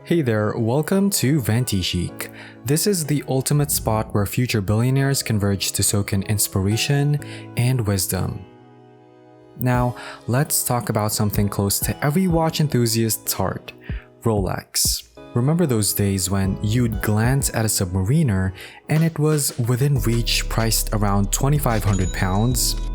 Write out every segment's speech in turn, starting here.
Hey there, welcome to Ventichic. This is the ultimate spot where future billionaires converge to soak in inspiration and wisdom. Now, let's talk about something close to every watch enthusiast's heart, Rolex. Remember those days when you'd glance at a Submariner and it was within reach, priced around £2,500?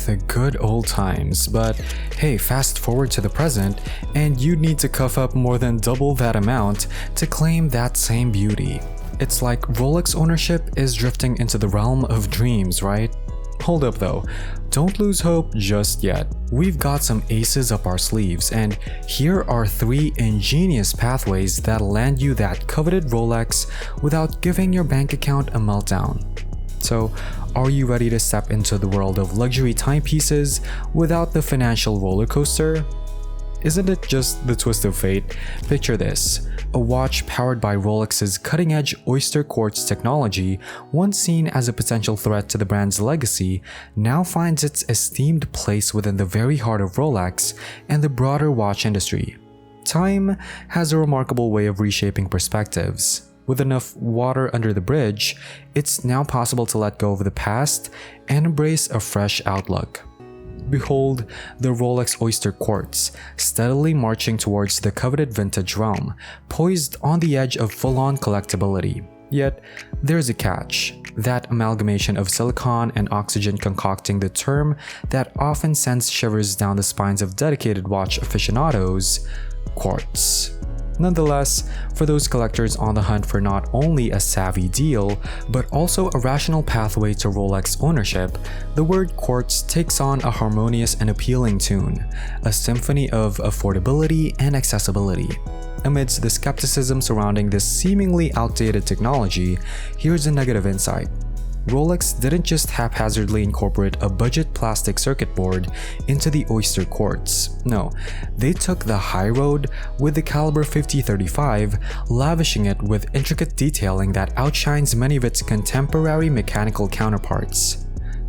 The good old times. But hey, fast forward to the present and you'd need to cough up more than double that amount to claim that same beauty. It's like Rolex ownership is drifting into the realm of dreams, right? Hold up though, don't lose hope just yet. We've got some aces up our sleeves, and here are 3 ingenious pathways that'll land you that coveted Rolex without giving your bank account a meltdown. So, are you ready to step into the world of luxury timepieces without the financial roller coaster? Isn't it just the twist of fate? Picture this. A watch powered by Rolex's cutting-edge Oyster Quartz technology, once seen as a potential threat to the brand's legacy, now finds its esteemed place within the very heart of Rolex and the broader watch industry. Time has a remarkable way of reshaping perspectives. With enough water under the bridge, it's now possible to let go of the past and embrace a fresh outlook. Behold the Rolex Oyster Quartz, steadily marching towards the coveted vintage realm, poised on the edge of full-on collectibility. Yet, there's a catch. That amalgamation of silicon and oxygen concocting the term that often sends shivers down the spines of dedicated watch aficionados: quartz. Nonetheless, for those collectors on the hunt for not only a savvy deal, but also a rational pathway to Rolex ownership, the word quartz takes on a harmonious and appealing tune, a symphony of affordability and accessibility. Amidst the skepticism surrounding this seemingly outdated technology, here's a negative insight. Rolex didn't just haphazardly incorporate a budget plastic circuit board into the Oyster Quartz. No, they took the high road with the caliber 5035, lavishing it with intricate detailing that outshines many of its contemporary mechanical counterparts.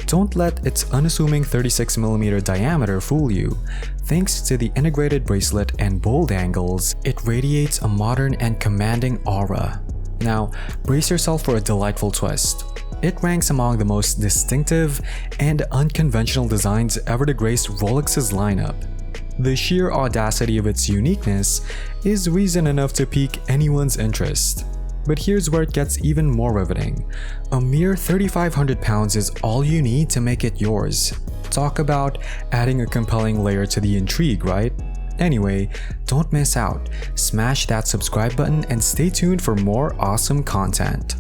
Don't let its unassuming 36mm diameter fool you. Thanks to the integrated bracelet and bold angles, it radiates a modern and commanding aura. Now, brace yourself for a delightful twist. It ranks among the most distinctive and unconventional designs ever to grace Rolex's lineup. The sheer audacity of its uniqueness is reason enough to pique anyone's interest. But here's where it gets even more riveting. A mere £3,500 is all you need to make it yours. Talk about adding a compelling layer to the intrigue, right? Anyway, don't miss out. Smash that subscribe button and stay tuned for more awesome content.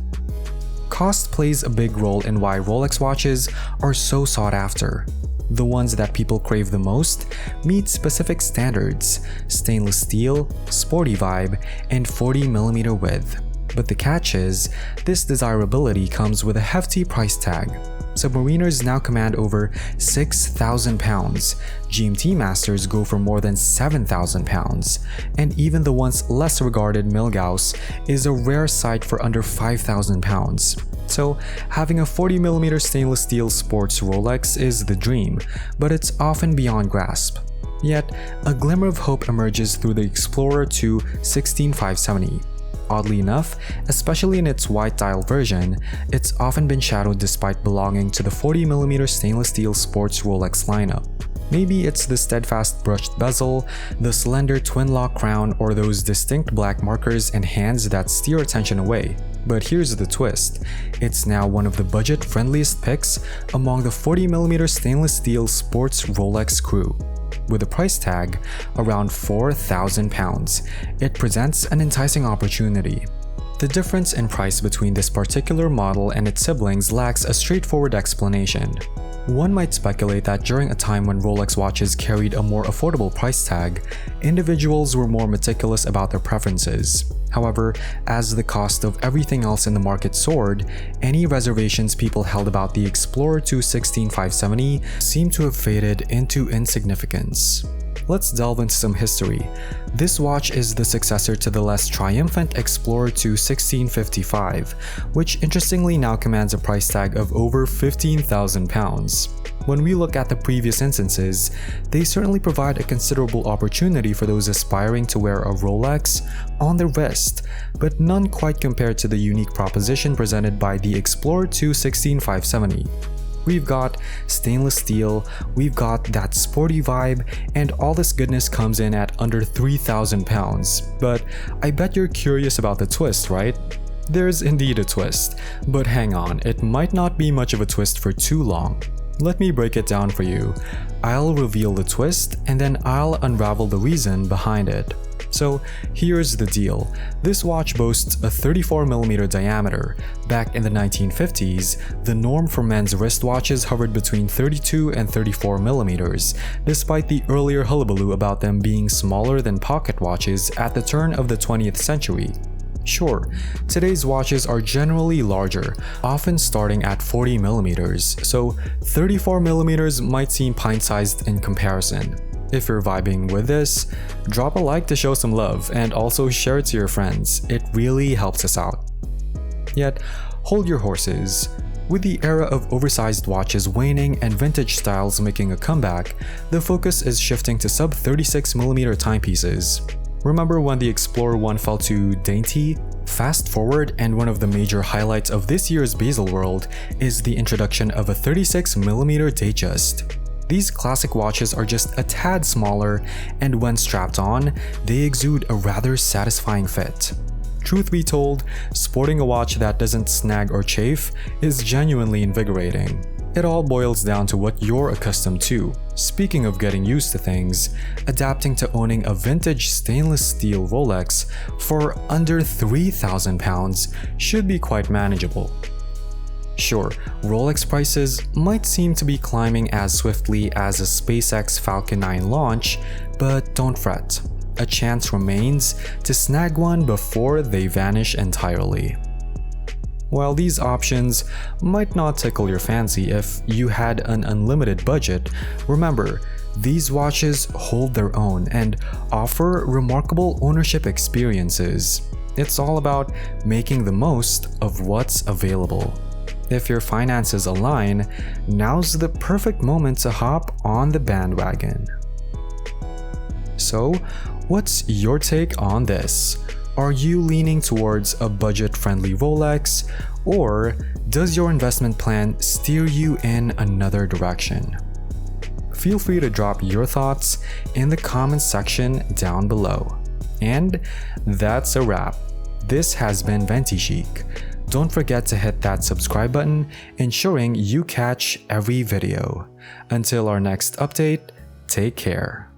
Cost plays a big role in why Rolex watches are so sought after. The ones that people crave the most meet specific standards: stainless steel, sporty vibe, and 40mm width. But the catch is, this desirability comes with a hefty price tag. Submariners now command over £6,000, GMT Masters go for more than £7,000, and even the once less regarded Milgauss is a rare sight for under £5,000. So, having a 40mm stainless steel sports Rolex is the dream, but it's often beyond grasp. Yet, a glimmer of hope emerges through the Explorer 2 16570. Oddly enough, especially in its white dial version, it's often been shadowed despite belonging to the 40mm stainless steel sports Rolex lineup. Maybe it's the steadfast brushed bezel, the slender twin-lock crown, or those distinct black markers and hands that steer attention away. But here's the twist. It's now one of the budget-friendliest picks among the 40mm stainless steel sports Rolex crew. With a price tag around £4,000, it presents an enticing opportunity. The difference in price between this particular model and its siblings lacks a straightforward explanation. One might speculate that during a time when Rolex watches carried a more affordable price tag, individuals were more meticulous about their preferences. However, as the cost of everything else in the market soared, any reservations people held about the Explorer 2 16570 seem to have faded into insignificance. Let's delve into some history. This watch is the successor to the less triumphant Explorer 2 1655, which interestingly now commands a price tag of over £15,000. When we look at the previous instances, they certainly provide a considerable opportunity for those aspiring to wear a Rolex on their wrist, but none quite compared to the unique proposition presented by the Explorer 2 16570. We've got stainless steel, we've got that sporty vibe, and all this goodness comes in at under £3,000. But I bet you're curious about the twist, right? There's indeed a twist, but hang on, it might not be much of a twist for too long. Let me break it down for you. I'll reveal the twist, and then I'll unravel the reason behind it. So here's the deal. This watch boasts a 34mm diameter. Back in the 1950s, the norm for men's wristwatches hovered between 32 and 34mm, despite the earlier hullabaloo about them being smaller than pocket watches at the turn of the 20th century. Sure, today's watches are generally larger, often starting at 40mm, so 34mm might seem pint-sized in comparison. If you're vibing with this, drop a like to show some love and also share it to your friends. It really helps us out. Yet, hold your horses. With the era of oversized watches waning and vintage styles making a comeback, the focus is shifting to sub-36mm timepieces. Remember when the Explorer 1 fell to dainty? Fast forward, and one of the major highlights of this year's Baselworld is the introduction of a 36mm Datejust. These classic watches are just a tad smaller, and when strapped on, they exude a rather satisfying fit. Truth be told, sporting a watch that doesn't snag or chafe is genuinely invigorating. It all boils down to what you're accustomed to. Speaking of getting used to things, adapting to owning a vintage stainless steel Rolex for under £3,000 should be quite manageable. Sure, Rolex prices might seem to be climbing as swiftly as a SpaceX Falcon 9 launch, but don't fret. A chance remains to snag one before they vanish entirely. While these options might not tickle your fancy if you had an unlimited budget, remember, these watches hold their own and offer remarkable ownership experiences. It's all about making the most of what's available. If your finances align, now's the perfect moment to hop on the bandwagon. So, what's your take on this? Are you leaning towards a budget-friendly Rolex, or does your investment plan steer you in another direction? Feel free to drop your thoughts in the comments section down below. And that's a wrap. This has been Ventichic. Don't forget to hit that subscribe button, ensuring you catch every video. Until our next update, take care.